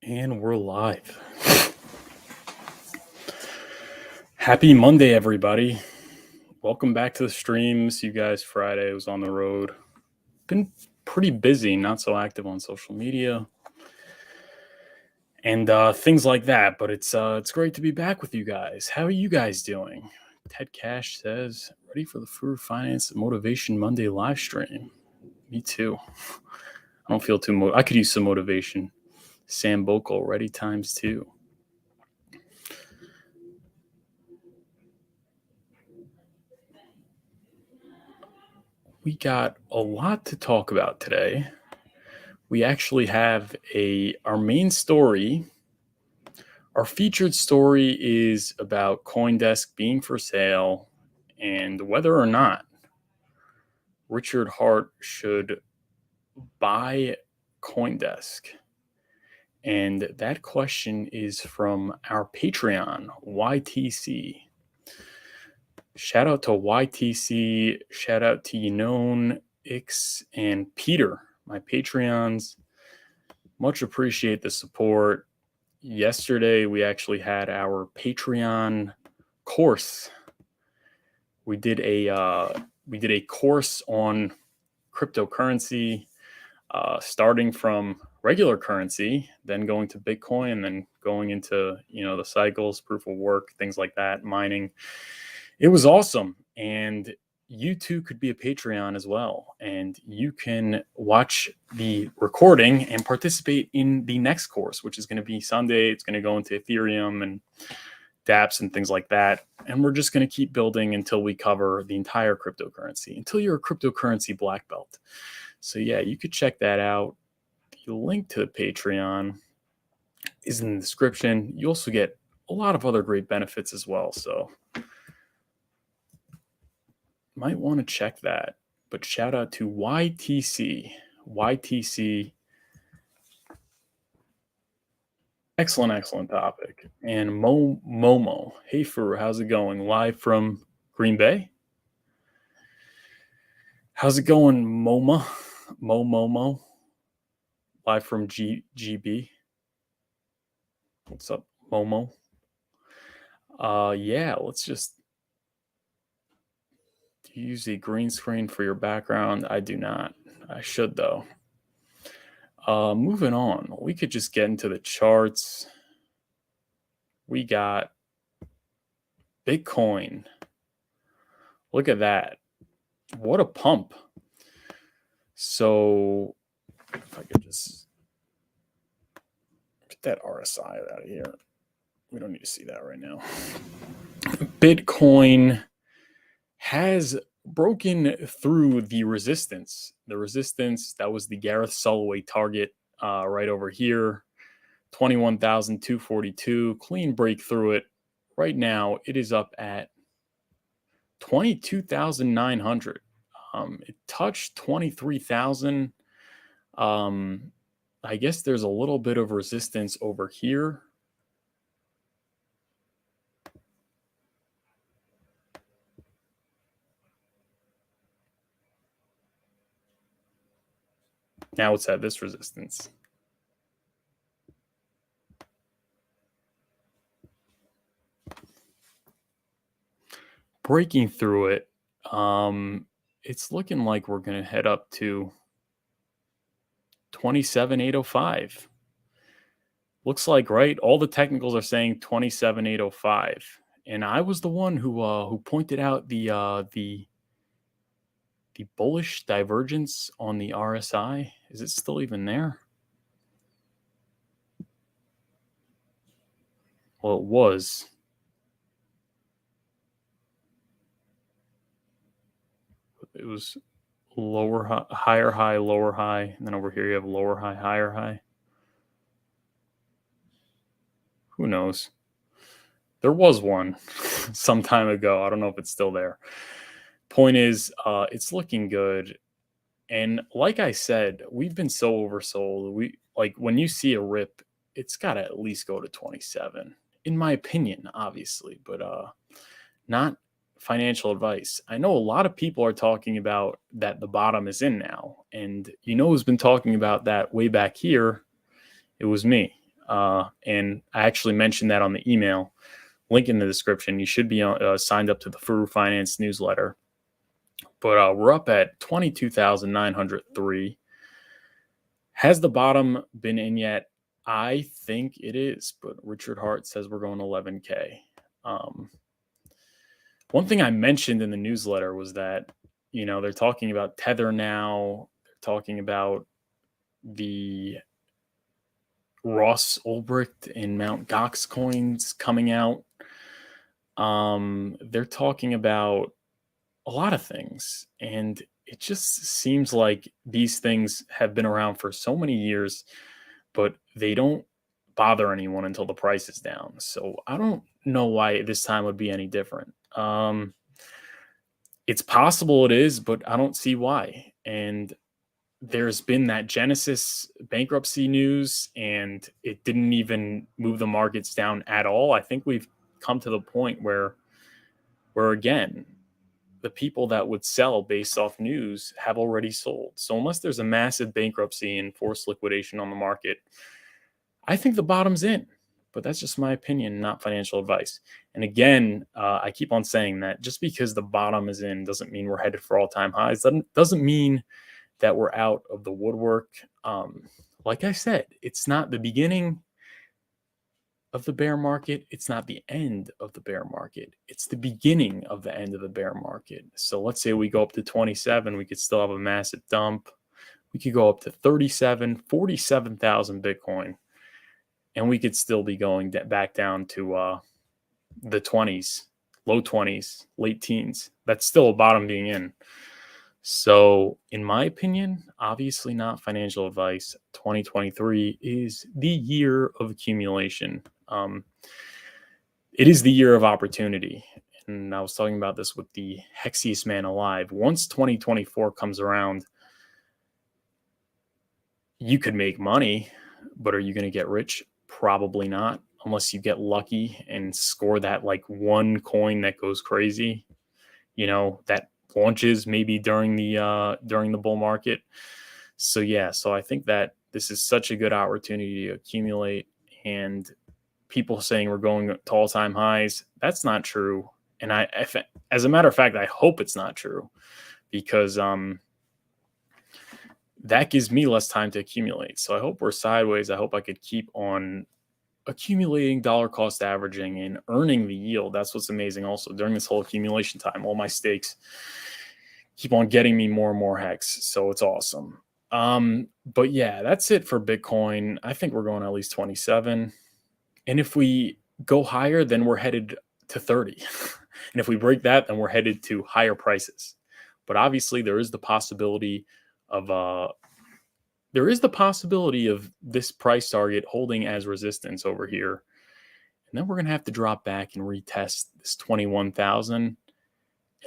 And we're live. Happy Monday, everybody. Welcome back to the stream. See you guys Friday. I was on the road. Been pretty busy, not so active on social media and things like that. But it's great to be back with you guys. How are you guys doing? Ted Cash says, ready for the Furu Finance Motivation Monday live stream. Me too. I don't feel too I could use some motivation. Sam Bokel, ready ×2. We got a lot to talk about today. We actually have our main story. Our featured story is about Coindesk being for sale and whether or not Richard Hart should buy Coindesk. And that question is from our Patreon, YTC. Shout out to YTC. Shout out to Yanon, Ix, and Peter, my Patreons. Much appreciate the support. Yesterday, we actually had our Patreon course. We did a course on cryptocurrency, starting from regular currency, then going to Bitcoin, then going into the cycles, proof of work, things like that, mining. It was awesome, and you too could be a Patreon as well, and you can watch the recording and participate in the next course, which is going to be Sunday. It's going to go into Ethereum and dApps and things like that, and we're just going to keep building until we cover the entire cryptocurrency, until you're a cryptocurrency black belt. So yeah, you could check that out. The link to the Patreon is in the description. You also get a lot of other great benefits as well, so might want to check that. But shout out to YTC. Excellent topic. And Momo. Hey, Furu, how's it going? Live from Green Bay? How's it going, Momo? Live from GB. What's up, Momo? Yeah, let's just... Do you use a green screen for your background? I do not. I should, though. Moving on, we could just get into the charts. We got Bitcoin. Look at that. What a pump. So if I could just get that RSI out of here. We don't need to see that right now. Bitcoin has broken through the resistance. The resistance, that was the Gareth Soloway target right over here, 21,242. Clean break through it. Right now, it is up at 22,900. It touched 23,000. I guess there's a little bit of resistance over here. Now it's at this resistance. Breaking through it, it's looking like we're going to head up to 27,805. Looks like, right? All the technicals are saying 27,805, and I was the one who pointed out the bullish divergence on the RSI. Is it still even there? Well, it was. It was lower, higher high, lower high, and then over here you have lower high, higher high. Who knows? There was one some time ago. I don't know if it's still there. Point is, it's looking good. And like I said, we've been so oversold. When you see a rip, it's got to at least go to 27, in my opinion, obviously, but not financial advice. I know a lot of people are talking about that the bottom is in now, and who's been talking about that way back here? It was me. And I actually mentioned that on the email. Link in the description. You should be signed up to the Furu Finance newsletter. But we're up at 22,903. Has the bottom been in yet? I think it is, but Richard Hart says we're going 11K. One thing I mentioned in the newsletter was that, they're talking about Tether now. They're talking about the Ross Ulbricht and Mt. Gox coins coming out. They're talking about a lot of things, and it just seems like these things have been around for so many years, but they don't bother anyone until the price is down. So I don't know why this time would be any different. It's possible it is, but I don't see why. And there's been that Genesis bankruptcy news, and it didn't even move the markets down at all. I think we've come to the point where again, the people that would sell based off news have already sold. So unless there's a massive bankruptcy and forced liquidation on the market, I think the bottom's in. But that's just my opinion, not financial advice. And again, I keep on saying that just because the bottom is in doesn't mean we're headed for all-time highs. Doesn't mean that we're out of the woodwork. Like I said, it's not the beginning of the bear market. It's not the end of the bear market. It's the beginning of the end of the bear market. So let's say we go up to 27, we could still have a massive dump. We could go up to 47,000 Bitcoin, and we could still be going back down to the 20s, low 20s, late teens. That's still a bottom being in. So in my opinion, obviously not financial advice, 2023 is the year of accumulation. It is the year of opportunity. And I was talking about this with the Hexiest Man Alive. Once 2024 comes around, you could make money, but are you going to get rich? Probably not, unless you get lucky and score that like one coin that goes crazy, that launches maybe during the bull market. So I think that this is such a good opportunity to accumulate. And people saying we're going to all-time highs, that's not true. And as a matter of fact, I hope it's not true, because that gives me less time to accumulate. So I hope we're sideways. I hope I could keep on accumulating, dollar cost averaging, and earning the yield. That's what's amazing also during this whole accumulation time. All my stakes keep on getting me more and more hex. So it's awesome. But yeah, that's it for Bitcoin. I think we're going at least 27. And if we go higher, then we're headed to 30. And if we break that, then we're headed to higher prices. But obviously there is the possibility of this price target holding as resistance over here. And then we're going to have to drop back and retest this 21,000,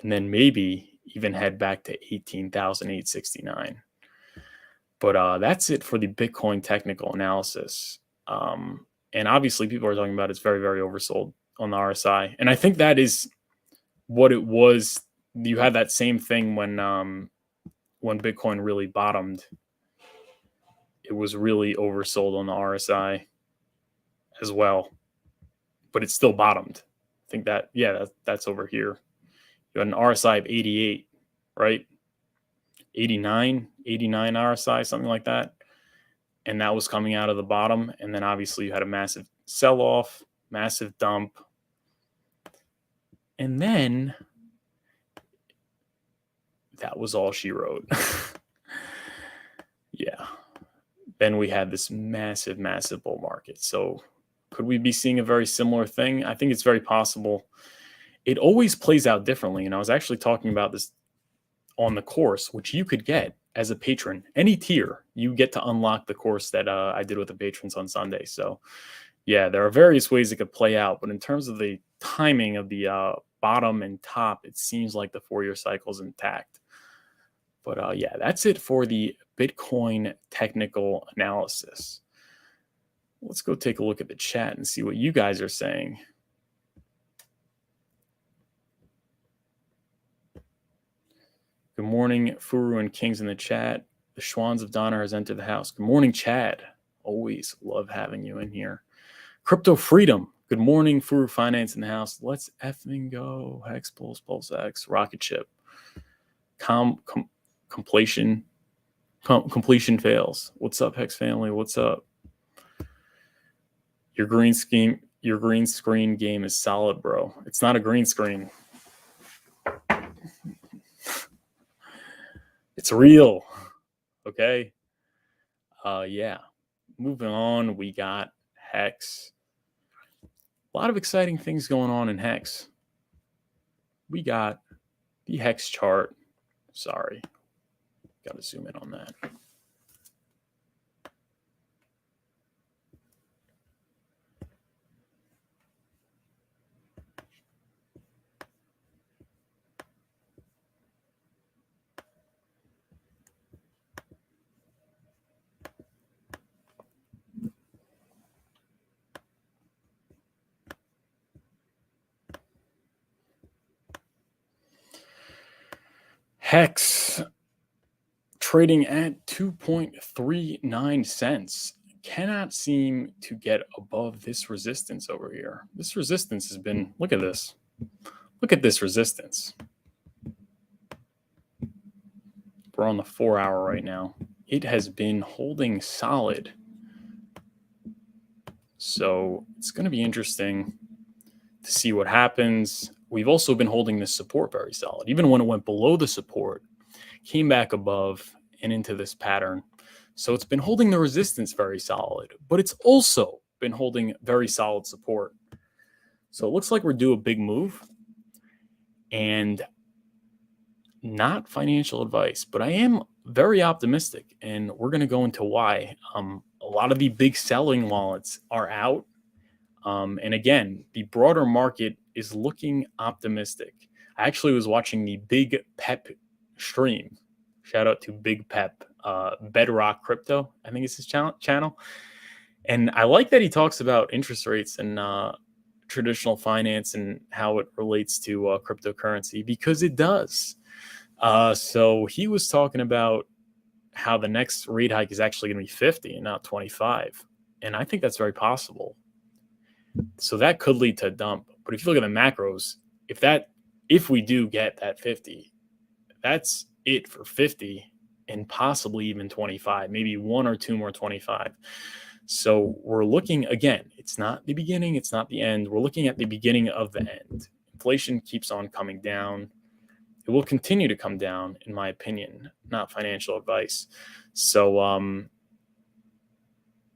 and then maybe even head back to 18,869. But that's it for the Bitcoin technical analysis. And obviously people are talking about it's very, very oversold on the RSI. And I think that is what it was. You had that same thing when Bitcoin really bottomed. It was really oversold on the RSI as well, but it still bottomed. I think that's over here. You had an RSI of 88, right? 89 RSI, something like that. And that was coming out of the bottom. And then obviously you had a massive sell-off, massive dump. And then that was all she wrote. Yeah. Then we had this massive, massive bull market. So could we be seeing a very similar thing? I think it's very possible. It always plays out differently. And I was actually talking about this on the course, which you could get as a patron. Any tier, you get to unlock the course that I did with the patrons on Sunday. So yeah, there are various ways it could play out. But in terms of the timing of the bottom and top, it seems like the 4-year cycle is intact. But yeah, that's it for the Bitcoin technical analysis. Let's go take a look at the chat and see what you guys are saying. Good morning, Furu and Kings in the chat. The Schwans of Donner has entered the house. Good morning, Chad. Always love having you in here. Crypto Freedom. Good morning, Furu Finance in the house. Let's effing go. Hex Pulse, PulseX, Rocket Ship. Completion fails. What's up, Hex family? What's up? Your green screen game is solid, bro. It's not a green screen. It's real. Okay. Yeah. Moving on, we got Hex. A lot of exciting things going on in Hex. We got the Hex chart. Sorry. Got to zoom in on that. Hex trading at 2.39 cents. Cannot seem to get above this resistance over here. This resistance has been, look at this. Look at this resistance. We're on the 4-hour right now. It has been holding solid. So it's going to be interesting to see what happens. We've also been holding this support very solid. Even when it went below the support, came back above and into this pattern. So it's been holding the resistance very solid, but it's also been holding very solid support. So it looks like we're due a big move. And not financial advice, but I am very optimistic, and we're going to go into why. A lot of the big selling wallets are out. And again, the broader market is looking optimistic. I actually was watching the Big Pep stream. Shout out to Big Pep, Bedrock Crypto, I think it's his channel. And I like that he talks about interest rates and traditional finance and how it relates to cryptocurrency, because it does. So he was talking about how the next rate hike is actually going to be 50 and not 25. And I think that's very possible. So that could lead to a dump. But if you look at the macros, if we do get that 50, that's it for 50 and possibly even 25, maybe one or two more 25. So we're looking, again, it's not the beginning, it's not the end. We're looking at the beginning of the end. Inflation keeps on coming down. It will continue to come down, in my opinion, not financial advice. So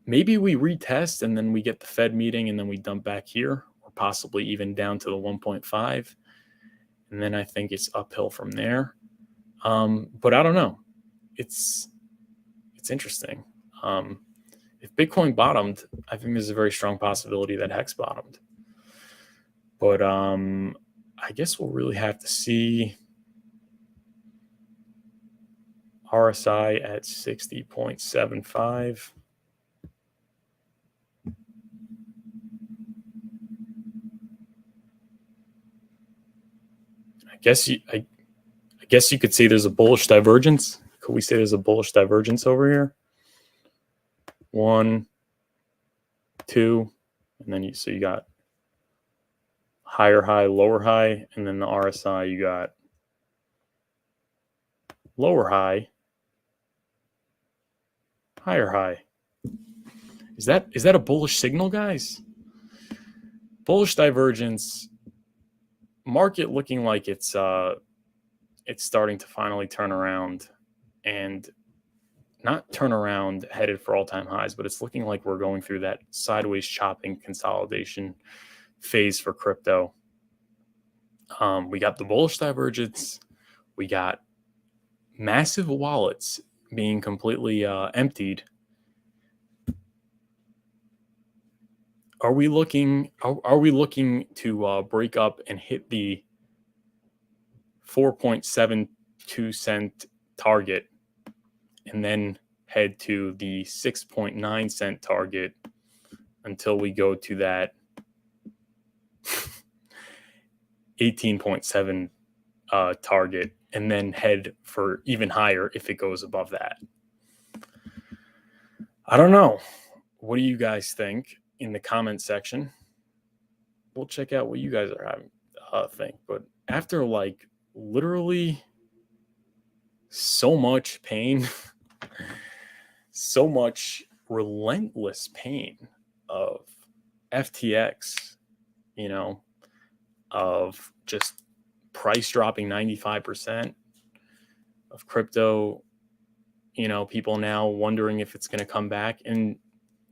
maybe we retest and then we get the Fed meeting and then we dump back here, or possibly even down to the 1.5. And then I think it's uphill from there. But I don't know. It's interesting. If Bitcoin bottomed, I think there's a very strong possibility that Hex bottomed. But I guess we'll really have to see. RSI at 60.75. I guess you could say there's a bullish divergence. Could we say there's a bullish divergence over here? 1, 2, and then you got higher high, lower high, and then the RSI you got lower high, higher high. Is that a bullish signal, guys? Bullish divergence. Market looking like it's starting to finally turn around, and not turn around headed for all-time highs, but it's looking like we're going through that sideways chopping consolidation phase for crypto. We got the bullish divergence. We got massive wallets being completely emptied. Are we looking to break up and hit the 4.72 cent target and then head to the 6.9 cent target until we go to that 18.7 target, and then head for even higher if it goes above that? I don't know. what do you guys think in the comment section? We'll check out what you guys are having think. But after like literally so much pain, so much relentless pain of FTX, you know, of just price dropping 95% of crypto, you know, people now wondering if it's going to come back. And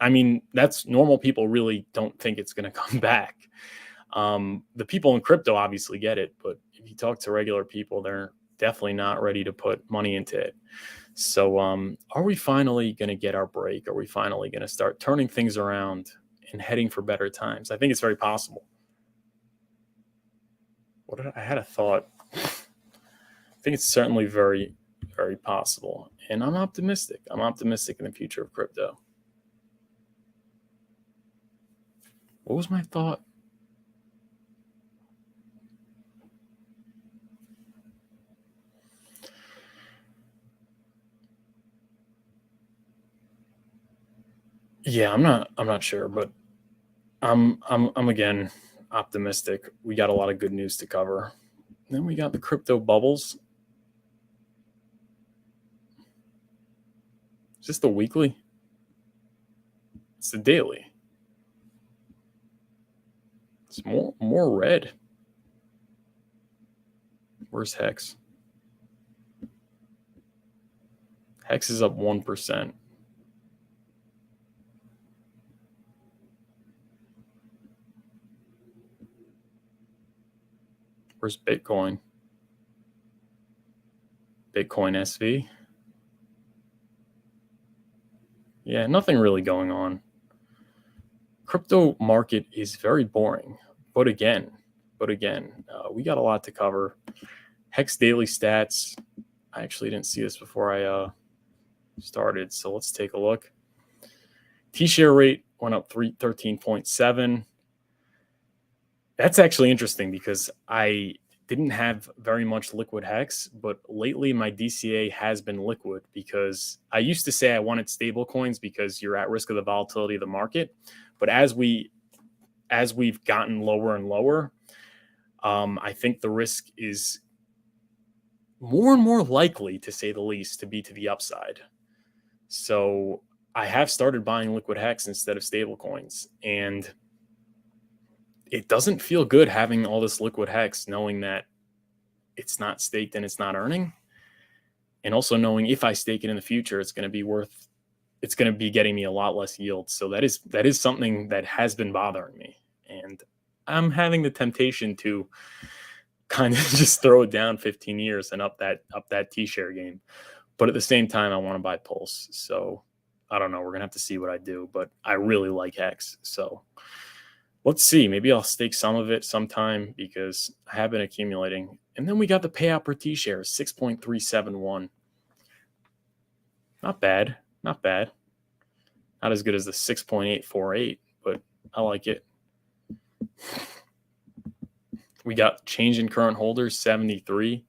I mean, that's normal. People really don't think it's going to come back. The people in crypto obviously get it, but if you talk to regular people, they're definitely not ready to put money into it. So are we finally going to get our break? Are we finally going to start turning things around and heading for better times? I think it's very possible. I had a thought. I think it's certainly very, very possible. And I'm optimistic. I'm optimistic in the future of crypto. What was my thought? Yeah, I'm not sure, but I'm again optimistic. We got a lot of good news to cover. Then we got the crypto bubbles. Is this the weekly? It's the daily. It's more red. Where's Hex? Hex is up 1%. Where's Bitcoin? Bitcoin SV. Yeah, nothing really going on. Crypto market is very boring. But again, we got a lot to cover. Hex daily stats. I actually didn't see this before I started, so let's take a look. T-share rate went up 13.7. That's actually interesting because I didn't have very much liquid Hex, but lately my DCA has been liquid because I used to say I wanted stable coins because you're at risk of the volatility of the market. But as we've gotten lower and lower, I think the risk is more and more likely, to say the least, to be to the upside. So I have started buying liquid Hex instead of stable coins, and it doesn't feel good having all this liquid Hex, knowing that it's not staked and it's not earning. And also knowing if I stake it in the future, it's going to be getting me a lot less yield. So that is something that has been bothering me. And I'm having the temptation to kind of just throw it down 15 years and up that T-share game. But at the same time, I want to buy Pulse. So I don't know. We're going to have to see what I do. But I really like Hex. So let's see. Maybe I'll stake some of it sometime because I have been accumulating. And then we got the payout per T-share, 6.371. Not bad. Not bad. Not as good as the 6.848, but I like it. We got change in current holders, 73.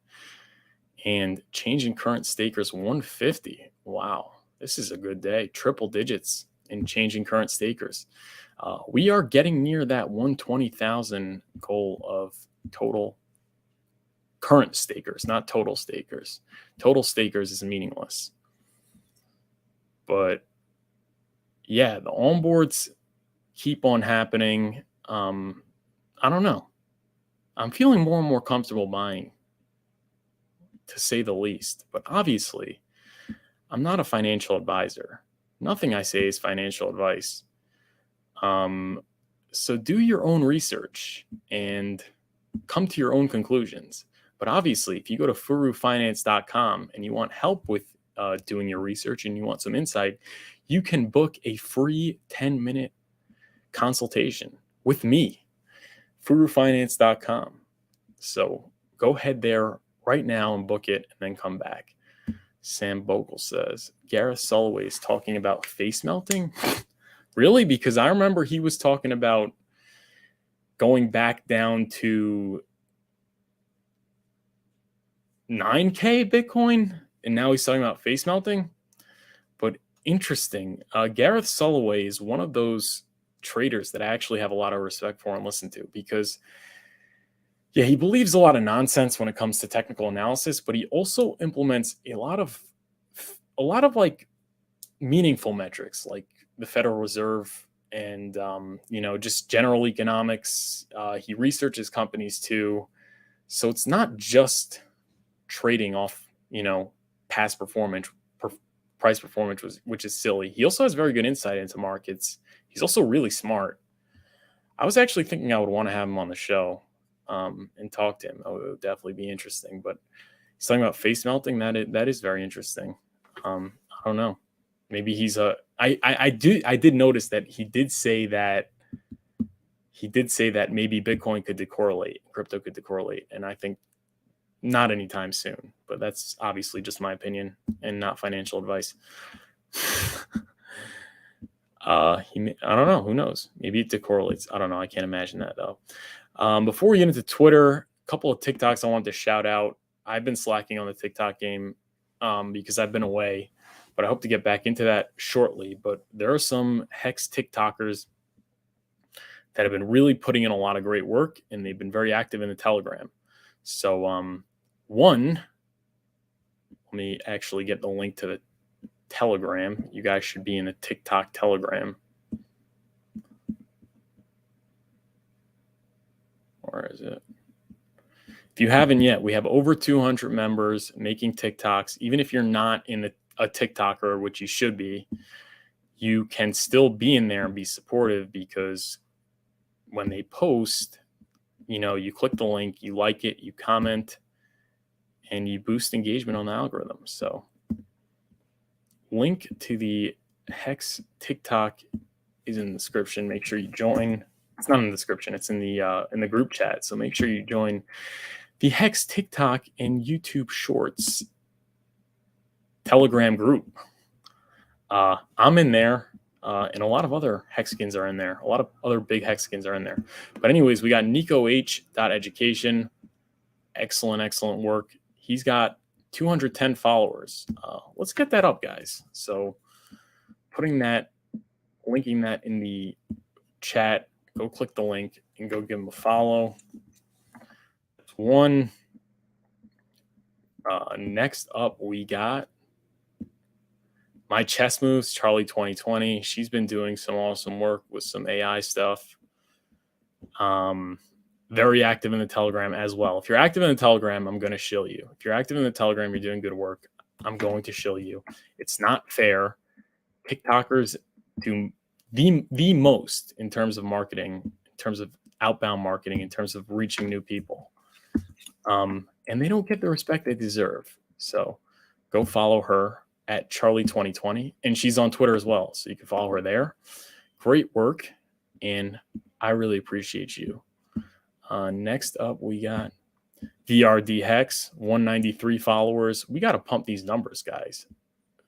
And change in current stakers, 150. Wow. This is a good day. Triple digits in change in current stakers. We are getting near that 120,000 goal of total current stakers, not total stakers. Total stakers is meaningless. But yeah, the onboards keep on happening. I don't know. I'm feeling more and more comfortable buying, to say the least. But obviously, I'm not a financial advisor. Nothing I say is financial advice. So do your own research and come to your own conclusions. But obviously, if you go to furufinance.com and you want help with doing your research and you want some insight, you can book a free 10-minute consultation with me, furufinance.com. So go ahead there right now and book it and then come back. Sam Bogle says, Gareth Soloway is talking about face melting? Really? Because I remember he was talking about going back down to 9K Bitcoin, and now he's talking about face melting. But interesting. Gareth Soloway is one of those traders that I actually have a lot of respect for and listen to, because yeah, he believes a lot of nonsense when it comes to technical analysis, but he also implements a lot of like meaningful metrics, like the Federal Reserve and just general economics. He researches companies too, so it's not just trading off past performance, price performance, which is silly. He also has very good insight into markets. He's also really smart. I was actually thinking I would want to have him on the show and talk to him. It would definitely be interesting. But he's talking about face melting. That is very interesting. I don't know. Maybe he's a. I did notice that he did say that maybe Bitcoin could decorrelate, crypto could decorrelate, and I think not anytime soon. But that's obviously just my opinion and not financial advice. I don't know. Who knows? Maybe it decorrelates. I don't know. I can't imagine that though. Before we get into Twitter, a couple of TikToks I wanted to shout out. I've been slacking on the TikTok game because I've been away, but I hope to get back into that shortly. But there are some Hex TikTokers that have been really putting in a lot of great work, and they've been very active in the Telegram. So one, let me actually get the link to the Telegram. You guys should be in the TikTok Telegram. Where is it? If you haven't yet, we have over 200 members making TikToks. Even if you're not a TikToker, which you should be, you can still be in there and be supportive, because when they post, you click the link, you like it, you comment, and you boost engagement on the algorithm. So link to the Hex TikTok is in the description. Make sure you join. It's not in the description. It's in the group chat. So make sure you join the Hex TikTok and YouTube Shorts Telegram group. I'm in there, and a lot of other Hexkins are in there. A lot of other big Hexkins are in there. But anyways, we got NicoH.education. Excellent work. He's got 210 followers. Let's get that up, guys. So linking that in the chat, go click the link and go give him a follow. That's one. Next up, we got My Chess Moves, Charlie 2020. She's been doing some awesome work with some AI stuff. Very active in the Telegram as well. If you're active in the Telegram, I'm going to shill you. If you're active in the Telegram, you're doing good work, I'm going to shill you. It's not fair. TikTokers do the most in terms of marketing, in terms of outbound marketing, in terms of reaching new people. And they don't get the respect they deserve. So go follow her at Charlie 2020. And she's on Twitter as well, so you can follow her there. Great work, and I really appreciate you. Next up, we got VRD Hex, 193 followers. We got to pump these numbers, guys.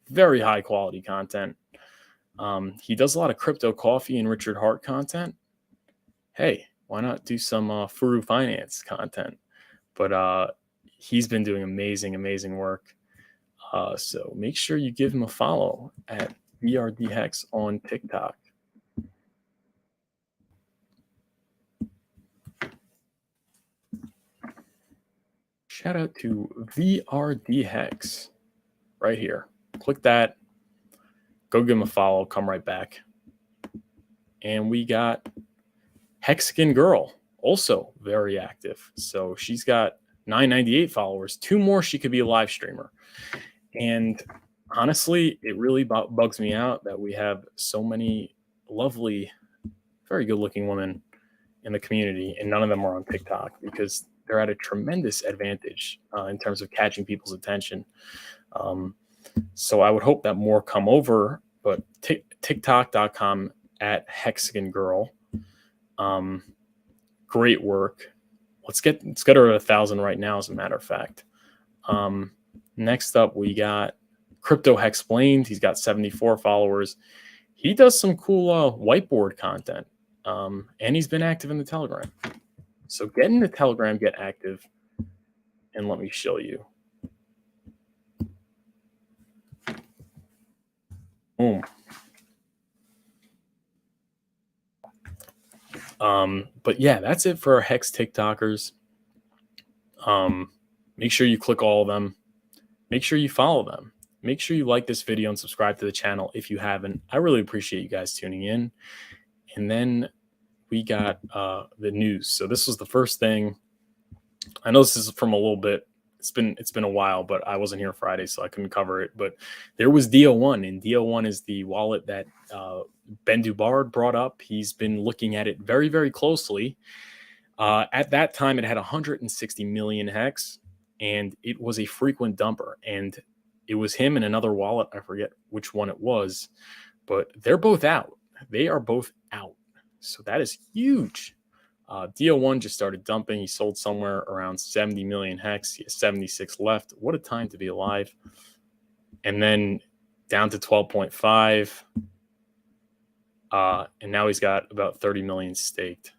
Very high quality content. He does a lot of crypto coffee and Richard Hart content. Hey, why not do some Furu Finance content? But he's been doing amazing work. So make sure you give him a follow at VRD Hex on TikTok. Shout out to VRD Hex right here. Click that. Go give him a follow. Come right back. And we got Hexagon Girl, also very active. So she's got 998 followers. 2 more, she could be a live streamer. And honestly, it really bugs me out that we have so many lovely, very good-looking women in the community, and none of them are on TikTok, because they're at a tremendous advantage in terms of catching people's attention. So I would hope that more come over, but TikTok.com at Hexagon Girl. Great work. Let's get her at 1,000 right now, as a matter of fact. Next up, we got Crypto Hexplained. He's got 74 followers. He does some cool whiteboard content, and he's been active in the Telegram. So get in the Telegram, get active, and let me show you. Boom. But yeah, that's it for our Hex TikTokers. Make sure you click all of them. Make sure you follow them. Make sure you like this video and subscribe to the channel if you haven't. I really appreciate you guys tuning in. And then we got the news. So this was the first thing. I know this is from a little bit. It's been a while, but I wasn't here Friday, so I couldn't cover it. But there was DO1, and DO1 is the wallet that Ben Dubard brought up. He's been looking at it very, very closely. At that time, it had 160 million hex, and it was a frequent dumper. And it was him and another wallet. I forget which one it was, but they're both out. They are both out. So that is huge. DO1 just started dumping. He sold somewhere around 70 million hex. He has 76 left. What a time to be alive. And then down to 12.5. And now he's got about 30 million staked.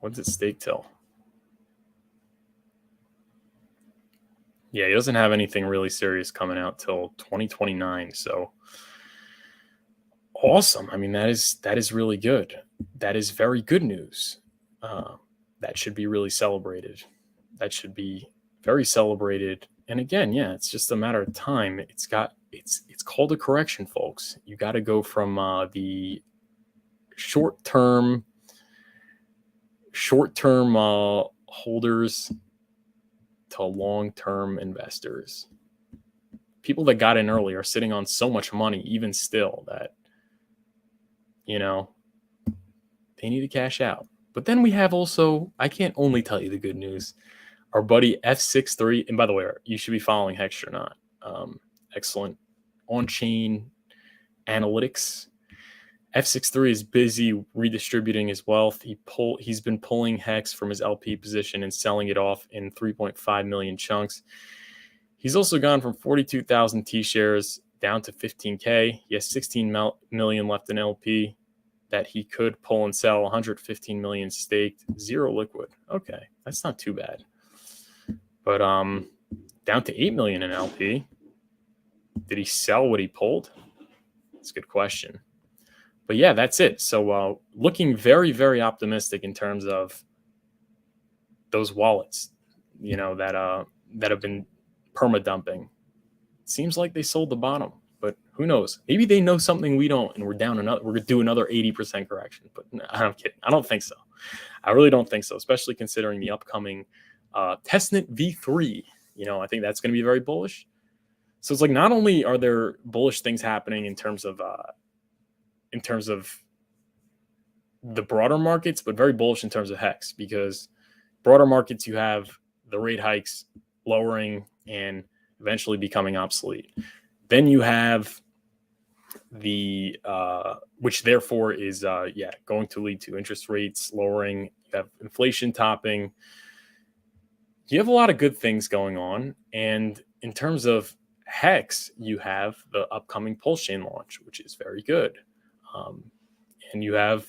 What's it staked till? Yeah, he doesn't have anything really serious coming out till 2029. So awesome. I mean, that is really good. That is very good news. That should be really celebrated. That should be very celebrated. And again, yeah, it's just a matter of time. It's called a correction, folks. You got to go from the short-term holders to long-term investors. People that got in early are sitting on so much money, even still, that they need to cash out. But then we have also, I can't only tell you the good news, our buddy F63, and by the way, you should be following Hex or not. Excellent on-chain analytics. F63 is busy redistributing his wealth. He's been pulling Hex from his LP position and selling it off in 3.5 million chunks. He's also gone from 42,000 T-shares down to 15K. He has 16 million left in LP that he could pull and sell. 115 million staked, 0 liquid. Okay, that's not too bad. But down to 8 million in LP. Did he sell what he pulled? That's a good question. But yeah, that's it. So looking very, very optimistic in terms of those wallets, that have been perma dumping. Seems like they sold the bottom, but who knows? Maybe they know something we don't, and we're gonna do another 80% correction. But I'm kidding. I don't think so. I really don't think so, especially considering the upcoming testnet V3. I think that's going to be very bullish. So it's like, not only are there bullish things happening in terms of the broader markets, but very bullish in terms of Hex, because broader markets, you have the rate hikes lowering and eventually becoming obsolete. Then you have the which therefore is going to lead to interest rates lowering. You have inflation topping. You have a lot of good things going on. And in terms of Hex, you have the upcoming PulseChain launch, which is very good. And you have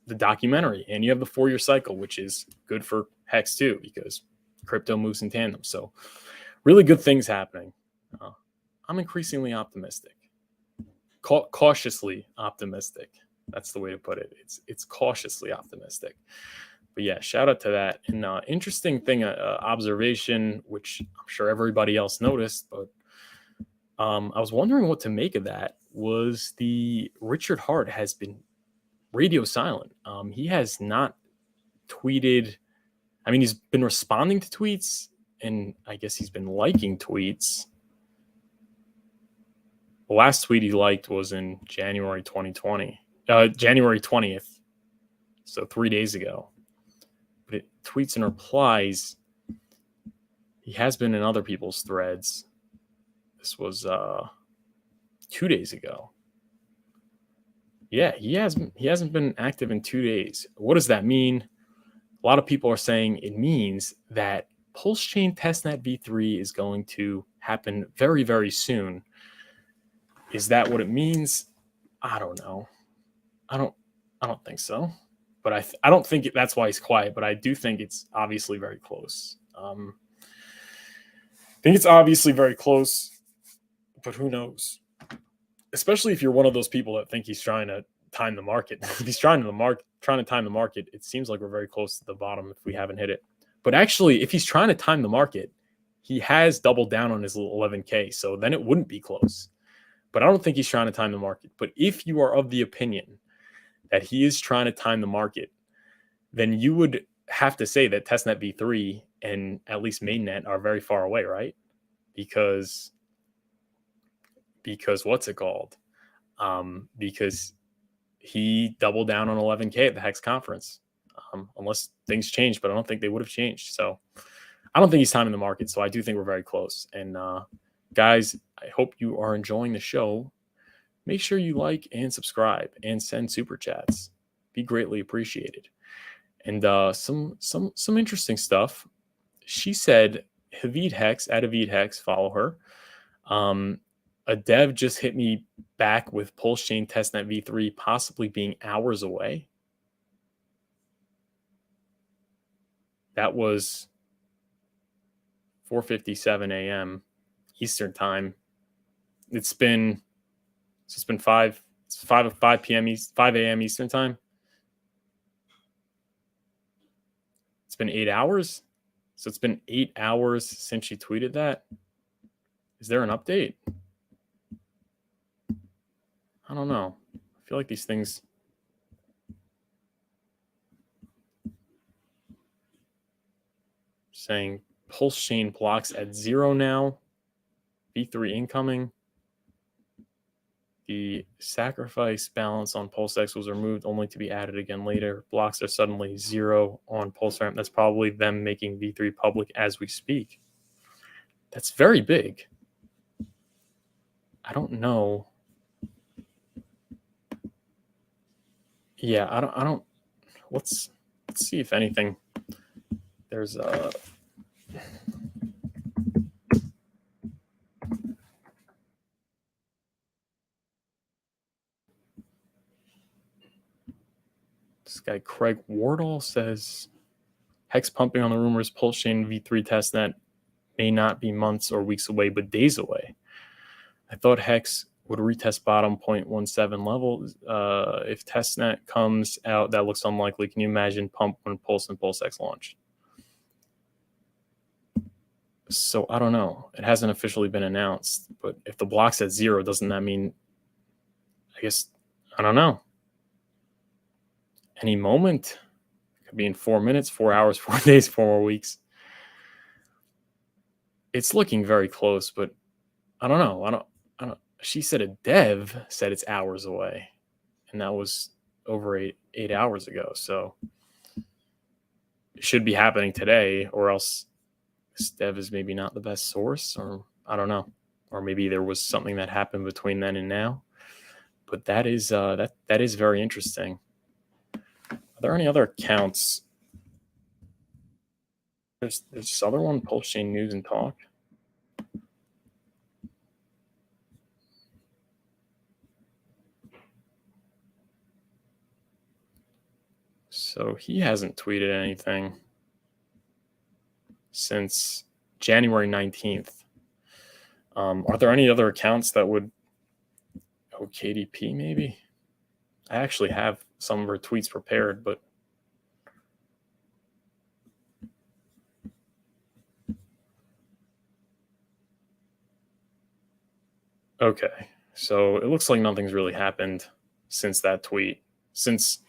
the documentary, and you have the 4-year cycle, which is good for Hex too, because crypto moves in tandem. So really good things happening. I'm increasingly optimistic, cautiously optimistic. That's the way to put it. It's cautiously optimistic. But yeah, shout out to that. And interesting thing, observation, which I'm sure everybody else noticed, but I was wondering what to make of that, was the Richard Hart has been radio silent. He has not tweeted. I mean, he's been responding to tweets, and I guess he's been liking tweets. The last tweet he liked was in January 2020, January 20th, so 3 days ago. But tweets and replies, he has been in other people's threads. This was 2 days ago. Yeah, he hasn't been active in 2 days. What does that mean? A lot of people are saying it means that PulseChain testnet V3 is going to happen very, very soon. Is that what it means? I don't know. I don't think so. But I don't think that's why he's quiet. But I do think it's obviously very close. I think it's obviously very close. but who knows? Especially if you're one of those people that think he's trying to time the market. If he's trying to time the market, it seems like we're very close to the bottom if we haven't hit it. But actually, if he's trying to time the market, he has doubled down on his 11K, so then it wouldn't be close. But I don't think he's trying to time the market. But if you are of the opinion that he is trying to time the market, then you would have to say that testnet V3 and at least mainnet are very far away, right? Because what's it called? Because he doubled down on 11K at the Hex conference, unless things changed, but I don't think they would have changed. So I don't think he's timing the market. So I do think we're very close. And guys, I hope you are enjoying the show. Make sure you like and subscribe and send super chats. Be greatly appreciated. And some interesting stuff. She said, Havid Hex, at Havid Hex, follow her. A dev just hit me back with PulseChain testnet V3 possibly being hours away. That was 4:57 a.m. Eastern time. It's been 5 p.m. 5 a.m. Eastern time. It's been 8 hours. So it's been 8 hours since she tweeted that. Is there an update? I don't know. I feel like these things. Saying PulseChain blocks at 0 now. V3 incoming. The sacrifice balance on PulseX was removed only to be added again later. Blocks are suddenly 0 on PulseRamp. That's probably them making V3 public as we speak. That's very big. I don't know. Yeah, I don't. Let's see if anything. There's a. This guy Craig Wardle says Hex pumping on the rumors PulseChain V3 testnet may not be months or weeks away, but days away. I thought Hex would retest bottom 0.17 level. If testnet comes out, that looks unlikely. Can you imagine pump when Pulse and PulseX launch? So I don't know. It hasn't officially been announced, but if the block's at 0, doesn't that mean, I guess, I don't know. Any moment. It could be in 4 minutes, 4 hours, 4 days, 4 more weeks. It's looking very close, but I don't know. I don't. She said a dev said it's hours away, and that was over 8 hours ago. So it should be happening today, or else this dev is maybe not the best source, or I don't know, or maybe there was something that happened between then and now. But that is that is very interesting. Are there any other accounts? There's this other one, PulseChain News and Talk. So he hasn't tweeted anything since January 19th. Are there any other accounts that would... Oh, KDP maybe? I actually have some of her tweets prepared, but... Okay, so it looks like nothing's really happened since that tweet. Since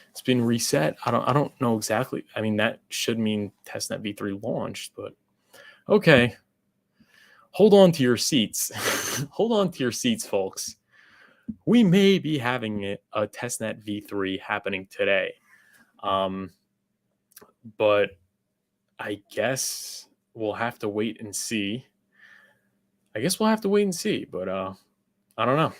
it's been reset, I don't know exactly. I mean, that should mean testnet V3 launched, but okay. Hold on to your seats. Hold on to your seats, folks. We may be having a testnet V3 happening today. But I guess we'll have to wait and see. But I don't know.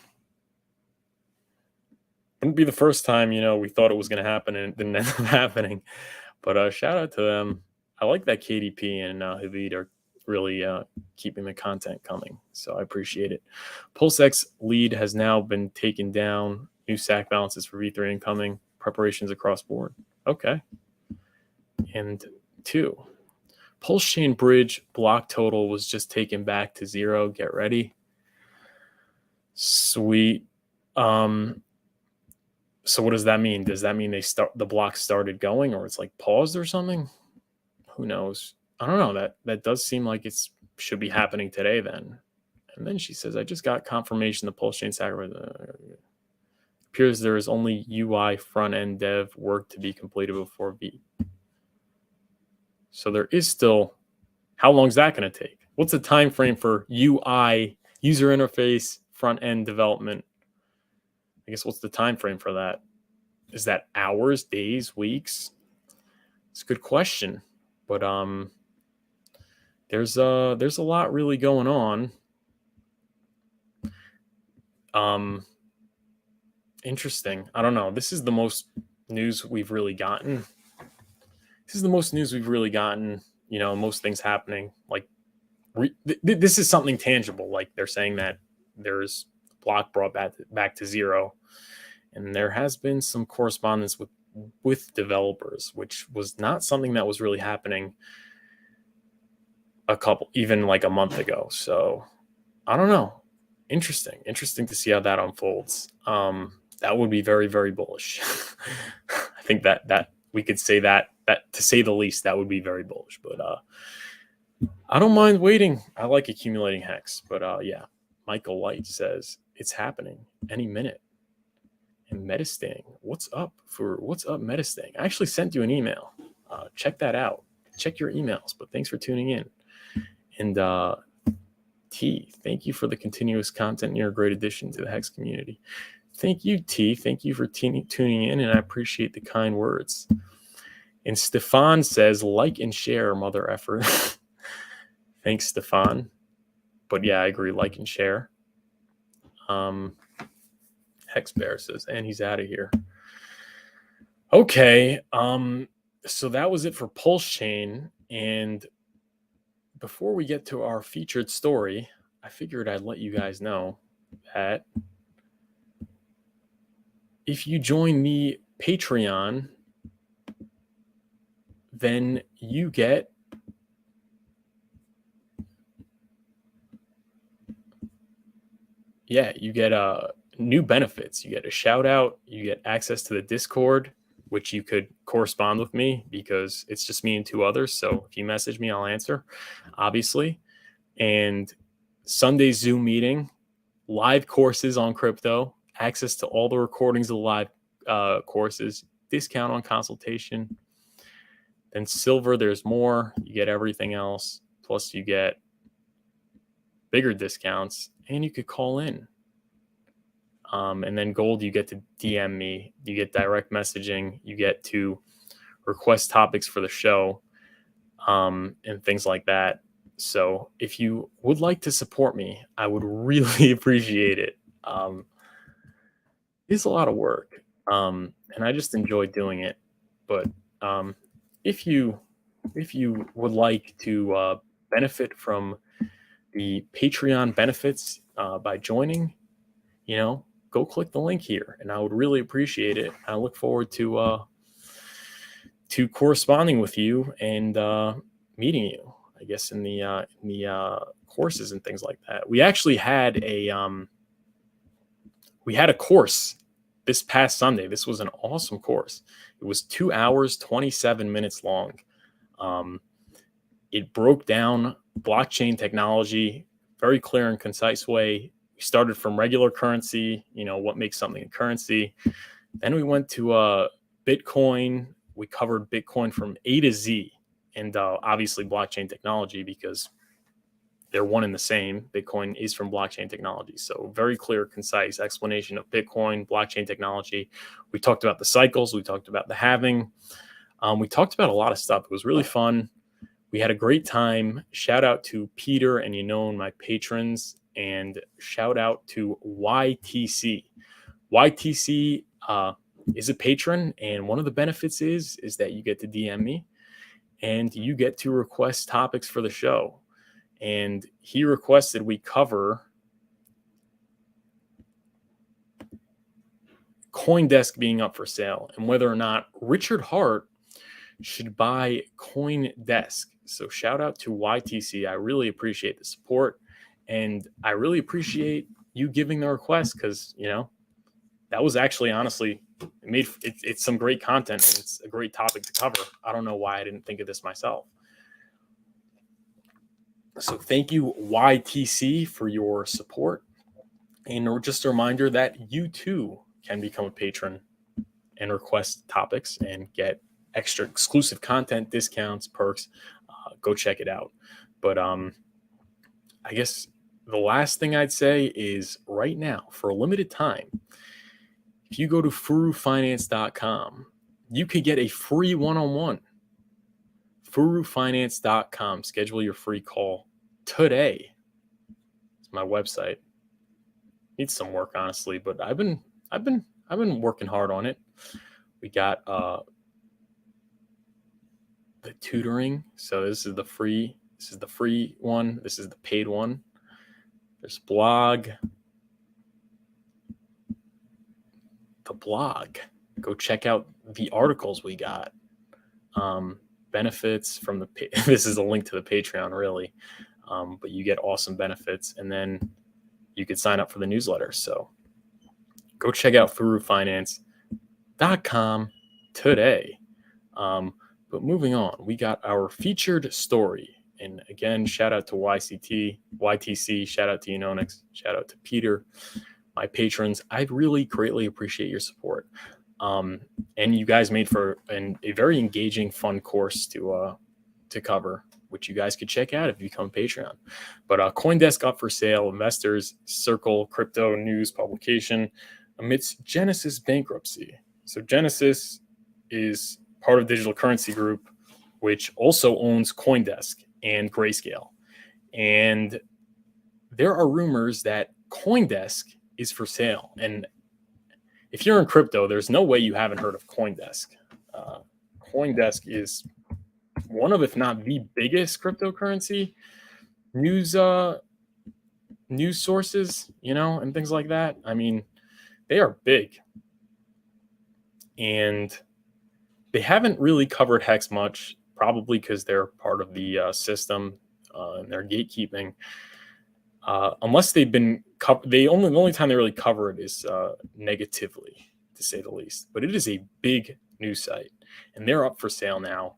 Wouldn't be the first time, we thought it was going to happen and it didn't end up happening. But shout out to them. I like that KDP and Havid are really keeping the content coming. So I appreciate it. PulseX lead has now been taken down. New SAC balances for V3 incoming. Preparations across board. Okay. And 2. PulseChain bridge block total was just taken back to 0. Get ready. Sweet. So what does that mean? Does that mean the block started going, or it's like paused or something? Who knows? I don't know. That does seem like it's should be happening today then. And then she says, I just got confirmation the PulseChain sacrifice appears there is only UI front end dev work to be completed before V. So there is still, how long is that going to take? What's the time frame for UI, user interface, front end development? I guess what's the time frame for that? Is that hours, days, weeks? It's a good question. But there's a lot really going on. Interesting. I don't know. This is the most news we've really gotten. You know, most things happening. Like this is something tangible. Like they're saying that there's block brought back to zero, and there has been some correspondence with developers, which was not something that was really happening even like a month ago. So I don't know. Interesting to see how that unfolds. That would be very, very bullish. I think that we could say that to say the least, that would be very bullish. But I don't mind waiting. I like accumulating hex. But yeah, Michael Light says it's happening any minute. And Metastang, what's up, Metastang? I actually sent you an email. Check that out. Check your emails. But thanks for tuning in. And T, thank you for the continuous content. You're a great addition to the Hex community. Thank you, T. Thank you for tuning in, and I appreciate the kind words. And Stefan says, like and share, mother effer. Thanks, Stefan. But yeah, I agree, like and share. Hex Bear says, and he's out of here. Okay, so that was it for PulseChain. And before we get to our featured story, I figured I'd let you guys know that if you join the Patreon, then you get new benefits. You get a shout out, you get access to the Discord, which you could correspond with me because it's just me and two others. So if you message me, I'll answer, obviously. And Sunday Zoom meeting, live courses on crypto, access to all the recordings of the live courses, discount on consultation. Then silver, there's more. You get everything else. Plus you get bigger discounts, and you could call in. And then gold, you get to DM me. You get direct messaging. You get to request topics for the show, and things like that. So if you would like to support me, I would really appreciate it. It's a lot of work, and I just enjoy doing it. But if you would like to benefit from the Patreon benefits by joining, go click the link here, and I would really appreciate it. I look forward to corresponding with you and meeting you, I guess, in the courses and things like that. We actually had a course this past Sunday. This was an awesome course. It was 2 hours, 27 minutes long. It broke down blockchain technology, very clear and concise way. We started from regular currency, what makes something a currency. Then we went to Bitcoin. We covered Bitcoin from A to Z, and obviously blockchain technology, because they're one and the same. Bitcoin is from blockchain technology. So very clear, concise explanation of Bitcoin, blockchain technology. We talked about the cycles. We talked about the halving. We talked about a lot of stuff. It was really fun. We had a great time. Shout out to Peter and my patrons, and shout out to YTC. YTC is a patron, and one of the benefits is that you get to DM me, and you get to request topics for the show. And he requested we cover Coindesk being up for sale and whether or not Richard Hart should buy Coindesk. So shout out to YTC. I really appreciate the support, and I really appreciate you giving the request, because, that was actually, honestly, it's some great content, and it's a great topic to cover. I don't know why I didn't think of this myself. So thank you, YTC, for your support. And just a reminder that you too can become a patron and request topics and get extra exclusive content, discounts, perks. Go check it out. But I guess the last thing I'd say is, right now, for a limited time, if you go to furufinance.com, you could get a free one-on-one. Furufinance.com. Schedule your free call today. It's my website. Needs some work, honestly, but I've been working hard on it. We got the tutoring. So this is the free one. This is the paid one. There's blog. The blog. Go check out the articles we got. Benefits from the this is a link to the Patreon, really. But you get awesome benefits, and then you could sign up for the newsletter. So go check out furufinance.com today. But moving on, we got our featured story. And again, shout out to YTC, shout out to Unonix, shout out to Peter, my patrons. I really greatly appreciate your support. And you guys made for a very engaging, fun course to cover, which you guys could check out if you become Patreon. But Coindesk up for sale. Investors circle crypto news publication amidst Genesis bankruptcy. So Genesis is part of Digital Currency Group, which also owns Coindesk and Grayscale. And there are rumors that Coindesk is for sale. And if you're in crypto, there's no way you haven't heard of Coindesk. Coindesk is one of, if not the biggest cryptocurrency news sources, and things like that. I mean, they are big. And they haven't really covered Hex much, probably because they're part of the system and they're gatekeeping. Unless they've been the only time they really cover it is negatively, to say the least. But it is a big news site, and they're up for sale now.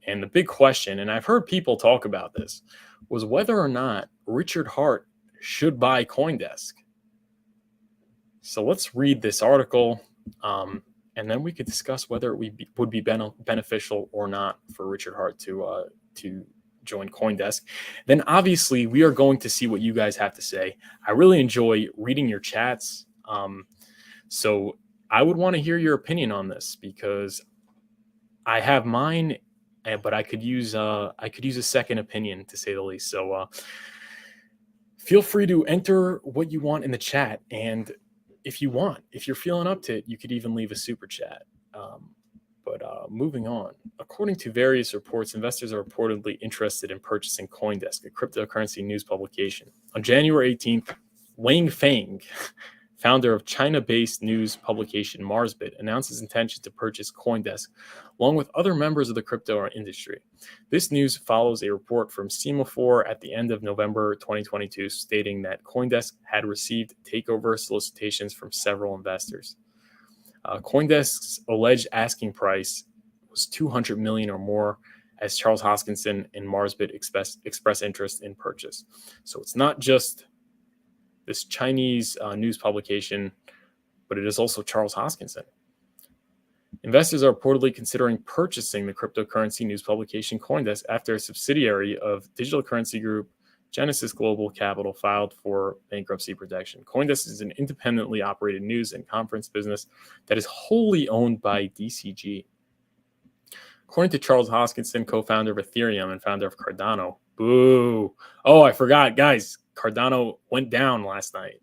And the big question, and I've heard people talk about this, was whether or not Richard Hart should buy Coindesk. So let's read this article, and then we could discuss whether it would be beneficial or not for Richard Hart to join Coindesk. Then obviously we are going to see what you guys have to say. I really enjoy reading your chats. So I would want to hear your opinion on this, because I have mine, but I could use a second opinion, to say the least. So feel free to enter what you want in the chat, and if you're feeling up to it, you could even leave a super chat. But moving on, according to various reports, investors are reportedly interested in purchasing Coindesk, a cryptocurrency news publication. On January 18th, Wang Feng, founder of China-based news publication Marsbit, announced his intention to purchase Coindesk, along with other members of the crypto industry. This news follows a report from Semaphore at the end of November 2022, stating that Coindesk had received takeover solicitations from several investors. Coindesk's alleged asking price was $200 million or more, as Charles Hoskinson and Marsbit express interest in purchase. So it's not just this Chinese news publication, but it is also Charles Hoskinson. Investors are reportedly considering purchasing the cryptocurrency news publication Coindesk after a subsidiary of Digital Currency Group, Genesis Global Capital, filed for bankruptcy protection. Coindesk is an independently operated news and conference business that is wholly owned by DCG. According to Charles Hoskinson, co-founder of Ethereum and founder of Cardano. Boo. Oh, I forgot, guys. Cardano went down last night.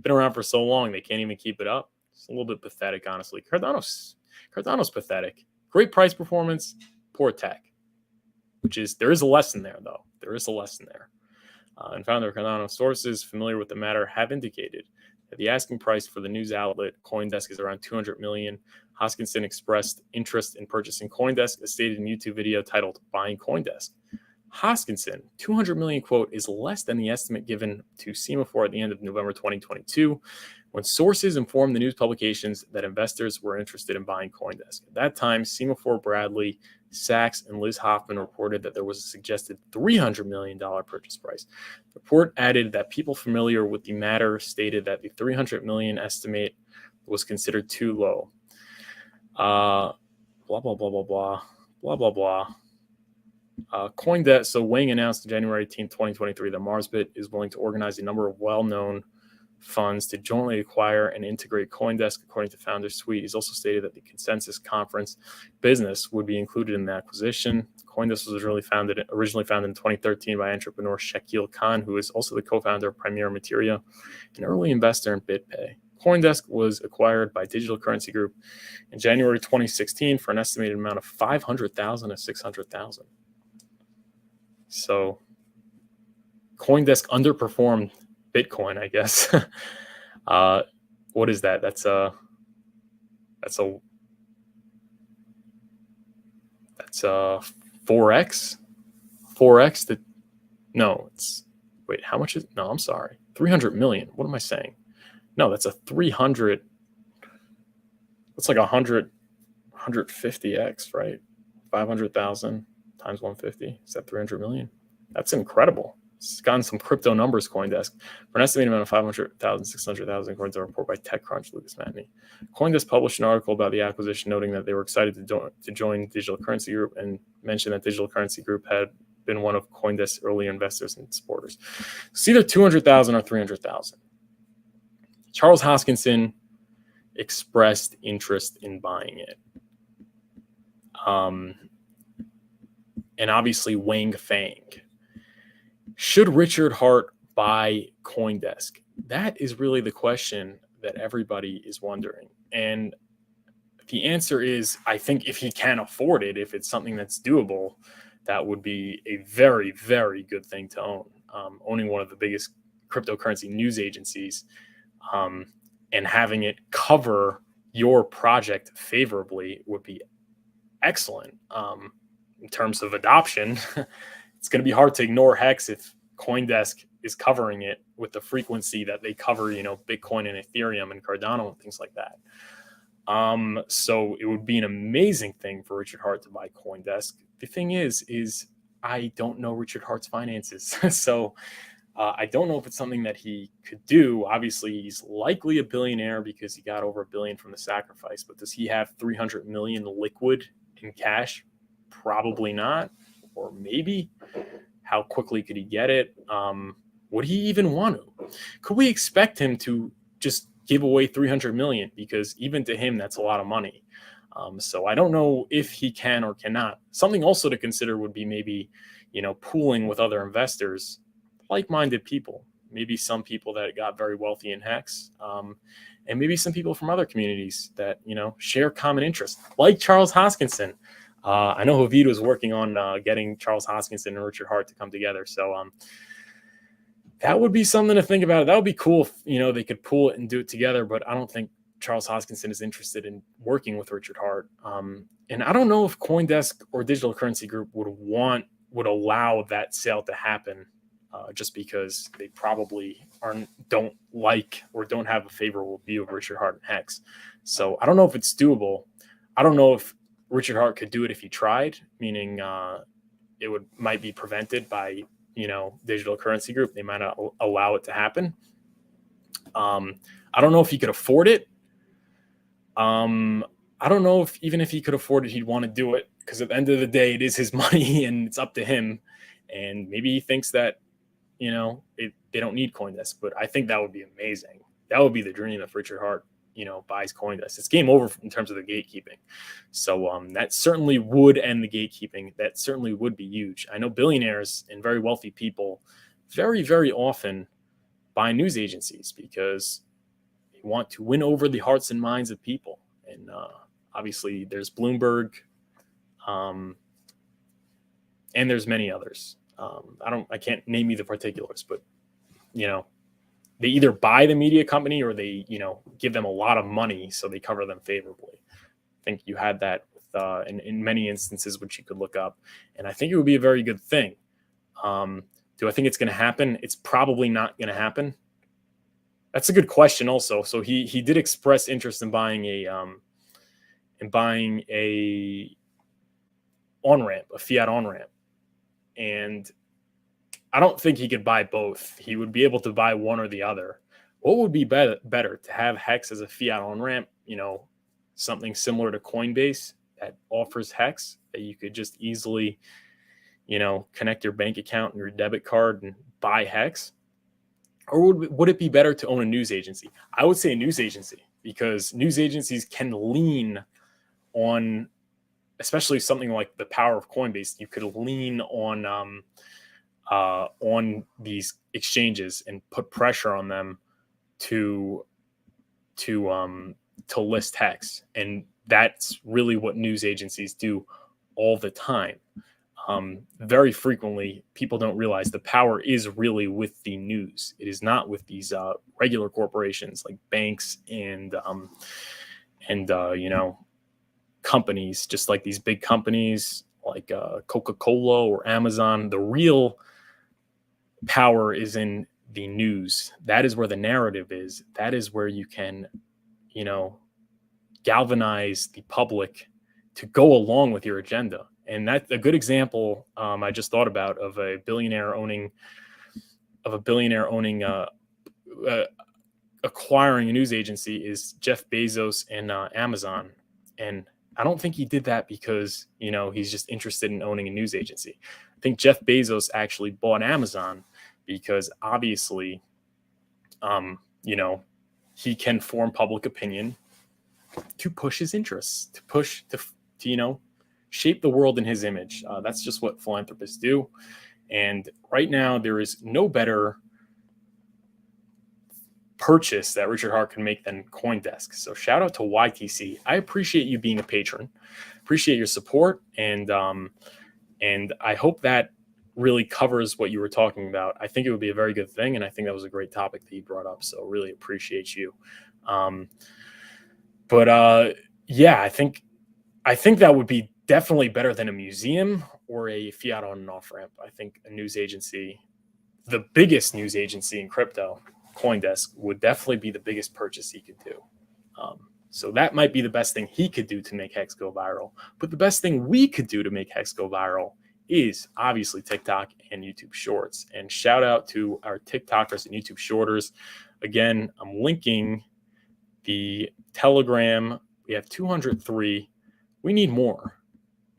Been around for so long, they can't even keep it up. It's a little bit pathetic, honestly. Cardano's pathetic. Great price performance, poor tech. There is a lesson there, though. There is a lesson there. And founder of Cardano, sources familiar with the matter have indicated that the asking price for the news outlet Coindesk is around $200 million. Hoskinson expressed interest in purchasing Coindesk, as stated in a YouTube video titled "Buying Coindesk." Hoskinson, 200 million quote is less than the estimate given to Semaphore at the end of November 2022, when sources informed the news publications that investors were interested in buying Coindesk. At that time, Semaphore, Bradley, Sachs, and Liz Hoffman reported that there was a suggested $300 million purchase price. The report added that people familiar with the matter stated that the $300 million estimate was considered too low. Blah, blah, blah, blah, blah, blah, blah, blah. Coindesk, so Wang announced on January 18, 2023, that Marsbit is willing to organize a number of well-known funds to jointly acquire and integrate Coindesk, according to Founder Suite. He's also stated that the Consensus Conference business would be included in the acquisition. Coindesk was originally founded in 2013 by entrepreneur Shakil Khan, who is also the co-founder of Premier Materia, an early investor in BitPay. Coindesk was acquired by Digital Currency Group in January 2016 for an estimated amount of $500,000 to $600,000. So Coindesk underperformed Bitcoin, I guess. What is that? That's 4x. 4x. How much is? No, I'm sorry. 300 million. What am I saying? No, that's a 300. That's like 150x, right? 500,000 times 150. Is that 300 million? That's incredible. It's gotten some crypto numbers, Coindesk, for an estimated amount of 500,000, 600,000, according to a report by TechCrunch, Lucas Matney. Coindesk published an article about the acquisition, noting that they were excited to join Digital Currency Group, and mentioned that Digital Currency Group had been one of Coindesk's early investors and supporters. It's either 200,000 or 300,000. Charles Hoskinson expressed interest in buying it. And obviously Wang Fang. Should Richard Hart buy Coindesk? That is really the question that everybody is wondering. And the answer is, I think if he can afford it, if it's something that's doable, that would be a very, very good thing to own. Owning one of the biggest cryptocurrency news agencies, and having it cover your project favorably would be excellent. In terms of adoption, it's going to be hard to ignore Hex if Coindesk is covering it with the frequency that they cover, Bitcoin and Ethereum and Cardano and things like that. So it would be an amazing thing for Richard Hart to buy Coindesk. The thing is I don't know Richard Hart's finances. So I don't know if it's something that he could do. Obviously, he's likely a billionaire because he got over $1 billion from the sacrifice. But does he have 300 million liquid in cash? Probably not. Or maybe. How quickly could he get it? Would he even want to? Could we expect him to just give away 300 million? Because even to him, that's a lot of money. So I don't know if he can or cannot. Something also to consider would be maybe, pooling with other investors, like-minded people, maybe some people that got very wealthy in Hex, and maybe some people from other communities that, share common interests, like Charles Hoskinson. I know Havid was working on getting Charles Hoskinson and Richard Hart to come together. So that would be something to think about. That would be cool if, they could pool it and do it together, but I don't think Charles Hoskinson is interested in working with Richard Hart. And I don't know if Coindesk or Digital Currency Group would allow that sale to happen, just because they probably don't like or don't have a favorable view of Richard Hart and Hex. So I don't know if it's doable. I don't know if Richard Hart could do it if he tried, meaning it might be prevented by, Digital Currency Group. They might not allow it to happen. I don't know if he could afford it. I don't know if even if he could afford it, he'd want to do it, because at the end of the day, it is his money and it's up to him. And maybe he thinks that, they don't need Coindesk, but I think that would be amazing. That would be the dream if Richard Hart, buys Coindesk. It's game over in terms of the gatekeeping. So that certainly would end the gatekeeping. That certainly would be huge. I know billionaires and very wealthy people very, very often buy news agencies because they want to win over the hearts and minds of people. And obviously there's Bloomberg, and there's many others. I can't name you the particulars, but they either buy the media company or they, give them a lot of money so they cover them favorably. I think you had that with, in many instances, which you could look up. And I think it would be a very good thing. Do I think it's going to happen? It's probably not going to happen. That's a good question also. So he did express interest in buying a on-ramp, a fiat on-ramp. And I don't think he could buy both. He would be able to buy one or the other. What would be better to have Hex as a fiat on-ramp, something similar to Coinbase that offers Hex that you could just easily, connect your bank account and your debit card and buy Hex? Or would it be better to own a news agency? I would say a news agency, because news agencies can lean on, especially something like the power of Coinbase. You could lean on these exchanges and put pressure on them to list Hex, and that's really what news agencies do all the time. Very frequently, people don't realize the power is really with the news. It is not with these regular corporations like banks and companies, just like these big companies like Coca-Cola or Amazon. The real power is in the news. That is where the narrative is. That is where you can, galvanize the public to go along with your agenda. And that's a good example I just thought about of a billionaire owning acquiring a news agency is Jeff Bezos and Amazon. And I don't think he did that because, he's just interested in owning a news agency. I think Jeff Bezos actually bought Amazon because obviously, he can form public opinion to push his interests, to shape the world in his image. That's just what philanthropists do. And right now, there is no better purchase that Richard Hart can make than Coindesk. So shout out to YTC. I appreciate you being a patron, appreciate your support, and I hope that really covers what you were talking about. I think it would be a very good thing, and I think that was a great topic that you brought up. So really appreciate you. Yeah, I think that would be definitely better than a museum or a fiat on and off ramp. I think a news agency, the biggest news agency in crypto, Coindesk, would definitely be the biggest purchase he could do. So that might be the best thing he could do to make Hex go viral. But the best thing we could do to make Hex go viral is obviously TikTok and YouTube Shorts. And shout out to our TikTokers and YouTube Shorters. Again, I'm linking the Telegram. We have 203. We need more.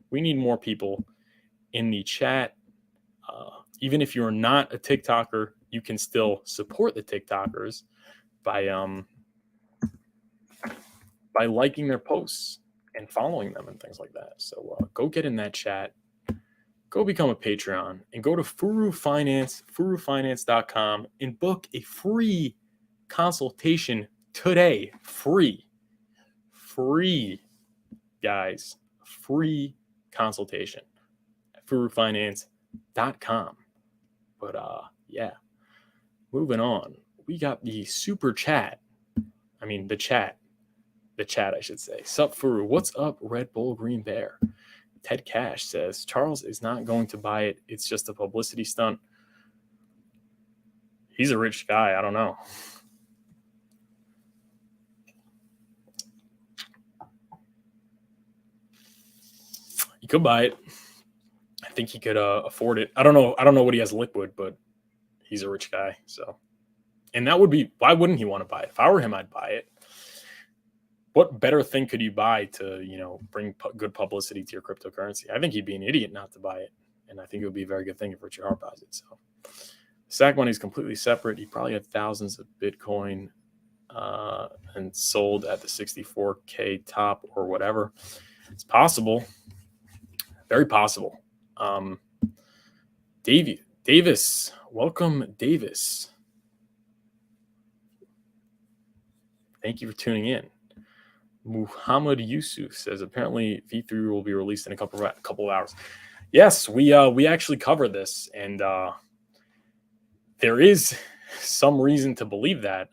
We need more people in the chat. Even if you're not a TikToker, you can still support the TikTokers by liking their posts and following them and things like that. So go get in that chat. Go become a Patreon and go to Furu Finance, furufinance.com, and book a free consultation today. Free, guys. Free consultation at furufinance.com. But yeah, moving on. We got the super chat. I mean, the chat, I should say. Sup, Furu? What's up, Red Bull Green Bear? Ted Cash says, Charles is not going to buy it. It's just a publicity stunt. He's a rich guy. I don't know. He could buy it. I think he could afford it. I don't know what he has liquid, but he's a rich guy. So, and that would be, why wouldn't he want to buy it? If I were him, I'd buy it. What better thing could you buy to, bring good publicity to your cryptocurrency? I think he'd be an idiot not to buy it. And I think it would be a very good thing if Richard Hart buys it. So SAC money is completely separate. He probably had thousands of Bitcoin and sold at the 64K top or whatever. It's possible. Very possible. Davis. Welcome, Davis. Thank you for tuning in. Muhammad Yusuf says apparently V3 will be released in a couple of hours. Yes, we actually covered this, and there is some reason to believe that.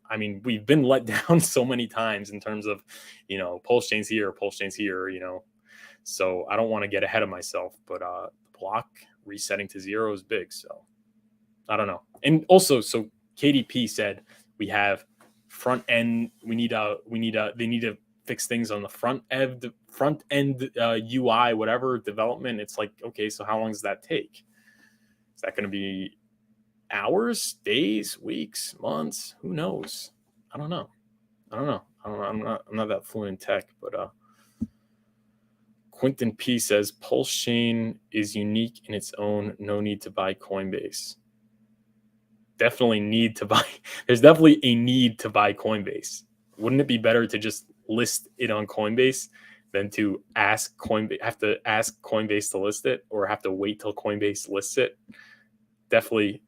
I mean, we've been let down so many times in terms of, PulseChain's here, So I don't want to get ahead of myself, but the block resetting to zero is big. So I don't know. And also, so KDP said we have front end. They need to fix things on the front end UI, whatever development. It's like, okay, so how long does that take? Is that going to be hours, days, weeks, months? Who knows? I don't know. I'm not that fluent in tech, but Quentin P says PulseChain is unique in its own. No need to buy Coinbase. Definitely need to buy. There's definitely a need to buy Coinbase. Wouldn't it be better to just list it on Coinbase than to have to ask Coinbase to list it, or have to wait till Coinbase lists it? Definitely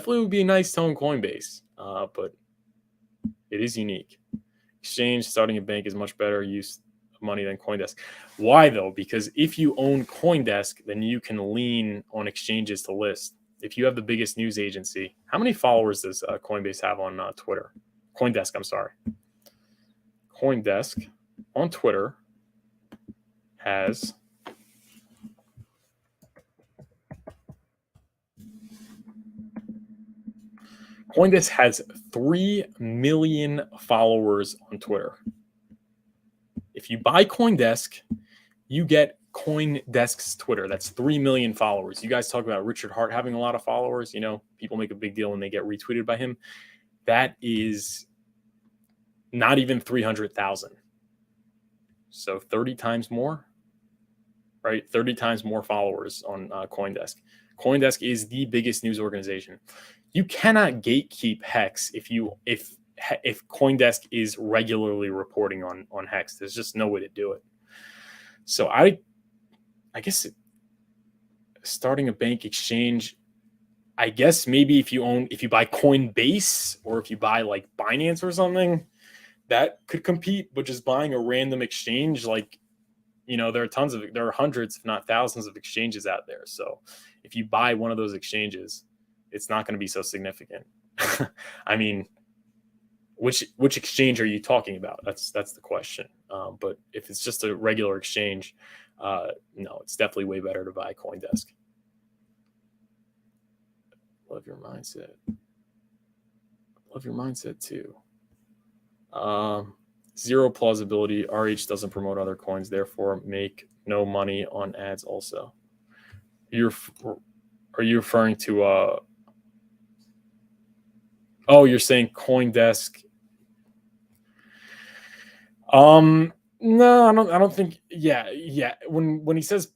would be nice to own Coinbase, but it is unique. Exchange, starting a bank is much better use of money than Coindesk. Why though? Because if you own Coindesk, then you can lean on exchanges to list. If you have the biggest news agency, how many followers does Coinbase have on Twitter? Coindesk, I'm sorry. Coindesk on Twitter has Coindesk has 3 million followers on Twitter. If you buy Coindesk, you get Coindesk's Twitter. That's 3 million followers. You guys talk about Richard Hart having a lot of followers. You know, people make a big deal when they get retweeted by him. That is not even 300,000. So 30 times more, right? 30 times more followers on Coindesk. Coindesk is the biggest news organization. You cannot gatekeep Hex if Coindesk is regularly reporting on Hex. There's just no way to do it. So I guess starting a bank exchange, I guess maybe if you buy Coinbase, or if you buy like Binance or something, that could compete. But just buying a random exchange, like, you know, there are hundreds, if not thousands, of exchanges out there. So if you buy one of those exchanges, it's not going to be so significant. I mean, which exchange are you talking about? That's the question. But if it's just a regular exchange, no, it's definitely way better to buy Coindesk. Love your mindset. Love your mindset too. Zero plausibility. RH doesn't promote other coins, therefore make no money on ads. Also, are you referring to? Oh, you're saying Coindesk. No, I don't think. Yeah. When he says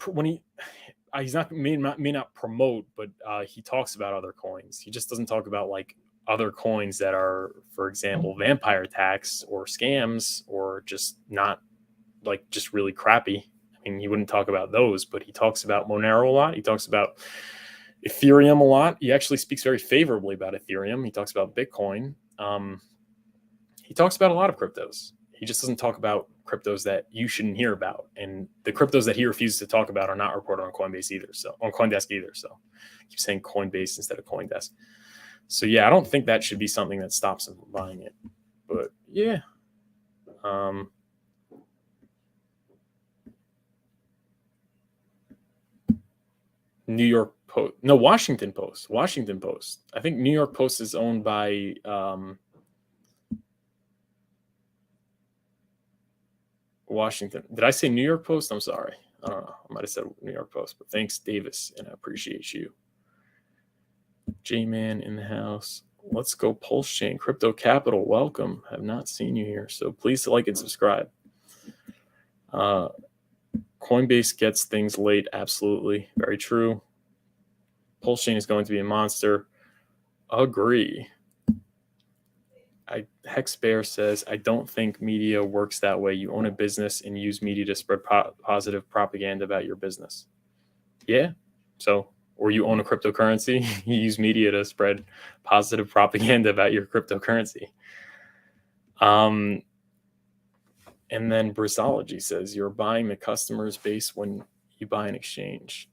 he's not may not promote, but he talks about other coins. He just doesn't talk about like other coins that are, for example, vampire attacks or scams, or just not like just really crappy. I mean, he wouldn't talk about those, but he talks about Monero a lot. He talks about Ethereum a lot. He actually speaks very favorably about Ethereum. He talks about Bitcoin. He talks about a lot of cryptos. He just doesn't talk about cryptos that you shouldn't hear about. And the cryptos that he refuses to talk about are not reported on Coinbase either. So on Coindesk either. So I keep saying Coinbase instead of Coindesk. So yeah, I don't think that should be something that stops him from buying it. But yeah. New York Post. No, Washington Post. Washington Post. I think New York Post is owned by Washington. Did I say New York Post? I'm sorry. I don't know. I might have said New York Post, but thanks, Davis, and I appreciate you. J-Man in the house. Let's go PulseChain. Crypto Capital, welcome. Have not seen you here, so please like and subscribe. Coinbase gets things late. Absolutely. Very true. PulseChain is going to be a monster. Agree. Hex Bear says, I don't think media works that way. You own a business and use media to spread positive propaganda about your business. Yeah. So, or you own a cryptocurrency, you use media to spread positive propaganda about your cryptocurrency. And then Brisology says, you're buying the customer's base when you buy an exchange.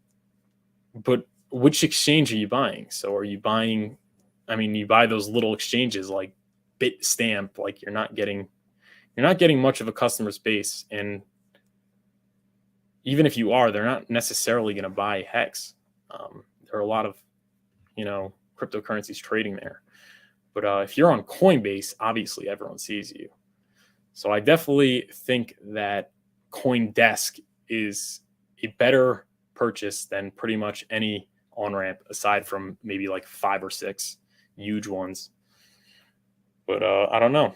But which exchange are you buying? So are you buying, I mean, you buy those little exchanges like Bitstamp, like you're not getting much of a customer's base. And even if you are, they're not necessarily going to buy Hex. There are a lot of, cryptocurrencies trading there. But if you're on Coinbase, obviously everyone sees you. So I definitely think that Coindesk is a better purchase than pretty much any on-ramp, aside from maybe like 5 or 6 huge ones. But I don't know.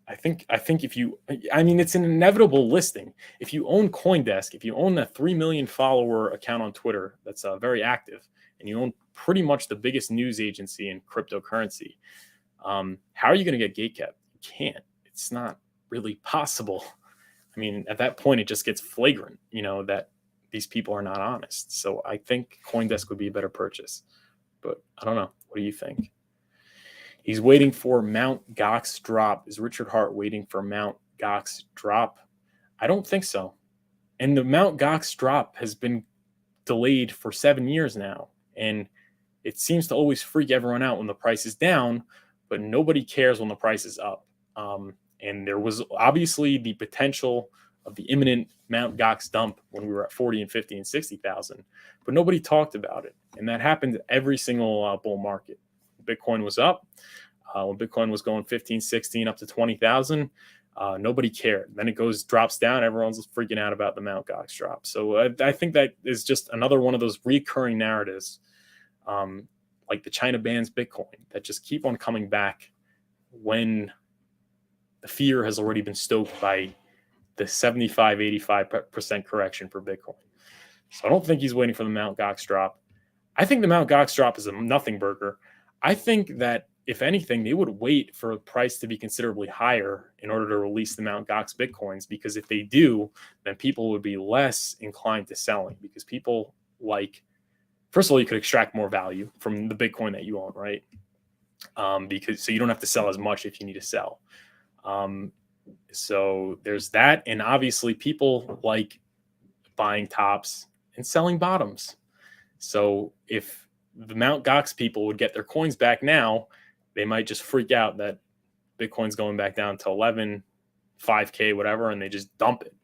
I think if you, it's an inevitable listing. If you own Coindesk, if you own a 3 million follower account on Twitter that's very active, and you own pretty much the biggest news agency in cryptocurrency, how are you going to get gatekept? You can't. It's not really possible. At that point, it just gets flagrant, that these people are not honest. So I think Coindesk would be a better purchase. But I don't know. What do you think? He's waiting for Mount Gox drop. Is Richard Hart waiting for Mount Gox drop? I don't think so. And the Mount Gox drop has been delayed for 7 years now. And it seems to always freak everyone out when the price is down, but nobody cares when the price is up. And there was obviously the potential of the imminent Mount Gox dump when we were at 40 and 50 and 60,000, but nobody talked about it. And that happened every single bull market. Bitcoin was up. When Bitcoin was going 15, 16 up to 20,000, nobody cared. Then it drops down. Everyone's freaking out about the Mount Gox drop. So I think that is just another one of those recurring narratives, like the China bans Bitcoin, that just keep on coming back when the fear has already been stoked by the 75, 85% correction for Bitcoin. So I don't think he's waiting for the Mount Gox drop. I think the Mount Gox drop is a nothing burger. I think that if anything, they would wait for a price to be considerably higher in order to release the Mount Gox Bitcoins, because if they do, then people would be less inclined to selling, because people first of all, you could extract more value from the Bitcoin that you own, right? So you don't have to sell as much if you need to sell. So there's that. And obviously people like buying tops and selling bottoms. So if the Mount Gox people would get their coins back now, they might just freak out that Bitcoin's going back down to 11, 5K, whatever, and they just dump it.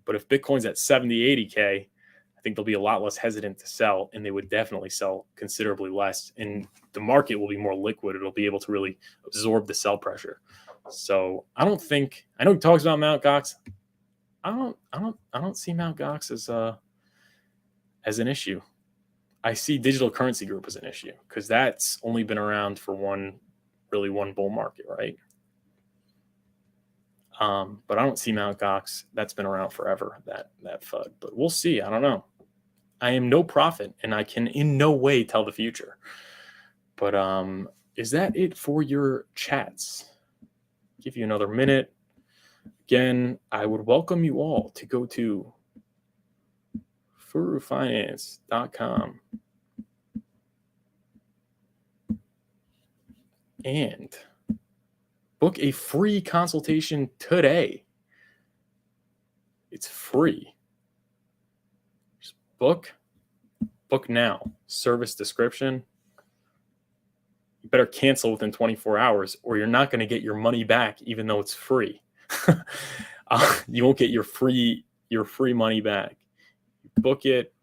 But if Bitcoin's at 70, 80K, I think they'll be a lot less hesitant to sell, and they would definitely sell considerably less. And the market will be more liquid. It'll be able to really absorb the sell pressure. So I know he talks about Mount Gox. I don't see Mount Gox as an issue. I see Digital Currency Group as an issue, because that's only been around for one bull market, right? But I don't see Mount Gox. That's been around forever, that FUD. But we'll see. I don't know. I am no prophet, and I can in no way tell the future. But is that it for your chats? Give you another minute. Again, I would welcome you all to go to furufinance.com and book a free consultation today. It's free. Just book now. Service description. You better cancel within 24 hours, or you're not going to get your money back, even though it's free. You won't get your free money back. You book it.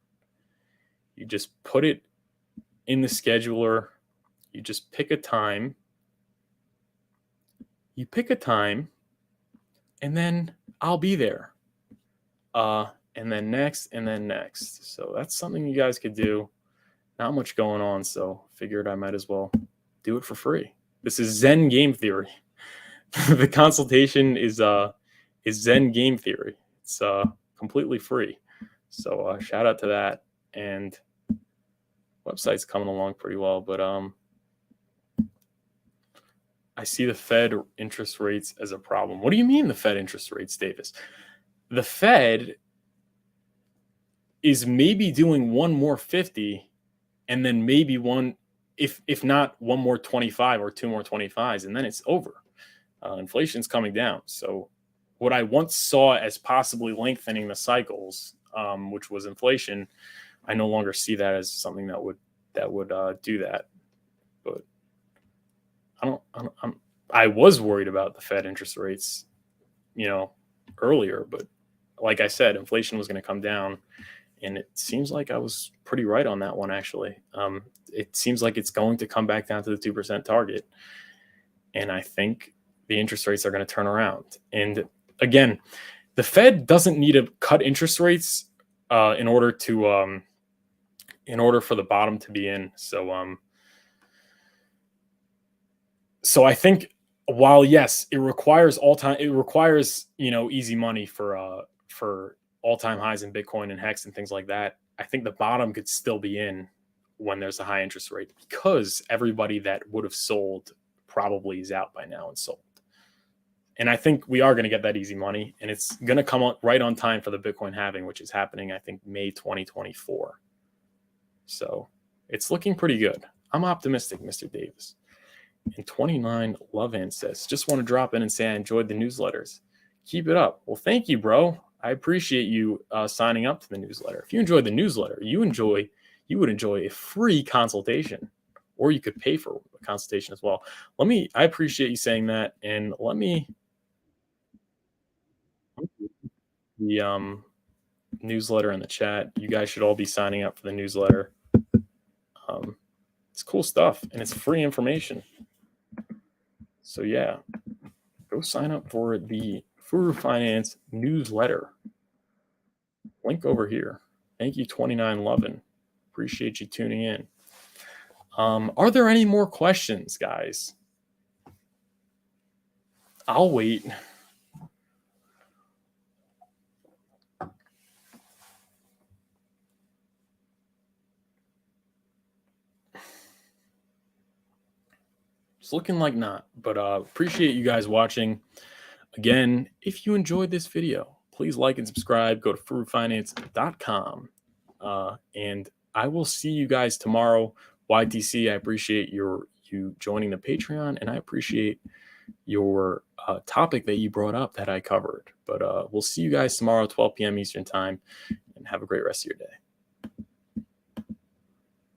You just put it in the scheduler. You just pick a time. You pick a time, and then I'll be there. And then next, and then next. So that's something you guys could do. Not much going on, so figured I might as well do it for free. This is Zen Game Theory. The consultation is Zen Game Theory. It's completely free. So shout out to that. And website's coming along pretty well, but I see the Fed interest rates as a problem. What do you mean the Fed interest rates, Davis? The Fed is maybe doing one more 50, and then maybe one, if not one more 25 or two more 25s, and then it's over. Inflation's coming down. So what I once saw as possibly lengthening the cycles, which was inflation, I no longer see that as something that would do that. But I was worried about the Fed interest rates, earlier, but like I said, inflation was going to come down, and it seems like I was pretty right on that one, actually. It seems like it's going to come back down to the 2% target. And I think the interest rates are going to turn around. And again, the Fed doesn't need to cut interest rates in order for the bottom to be in. So I think, while yes, it requires easy money for all-time highs in Bitcoin and Hex and things like that. I think the bottom could still be in when there's a high interest rate, because everybody that would have sold probably is out by now and sold. And I think we are going to get that easy money, and it's going to come right on time for the Bitcoin halving, which is happening, I think, May 2024. So it's looking pretty good. I'm optimistic, Mr. Davis. And 29 Lovehan says, just want to drop in and say I enjoyed the newsletters. Keep it up. Well, thank you, bro. I appreciate you signing up to the newsletter. If you enjoyed the newsletter, you would enjoy a free consultation, or you could pay for a consultation as well. I appreciate you saying that. And let me, the newsletter in the chat. You guys should all be signing up for the newsletter. It's cool stuff, and it's free information. So yeah, go sign up for the Furu Finance newsletter. Link over here. Thank you, 2911. Appreciate you tuning in. Are there any more questions, guys? I'll wait. It's looking like not, but appreciate you guys watching. Again, if you enjoyed this video, please like and subscribe. Go to furufinance.com. And I will see you guys tomorrow. YTC, I appreciate you joining the Patreon, and I appreciate your topic that you brought up that I covered. But we'll see you guys tomorrow, 12 p.m. Eastern time, and have a great rest of your day.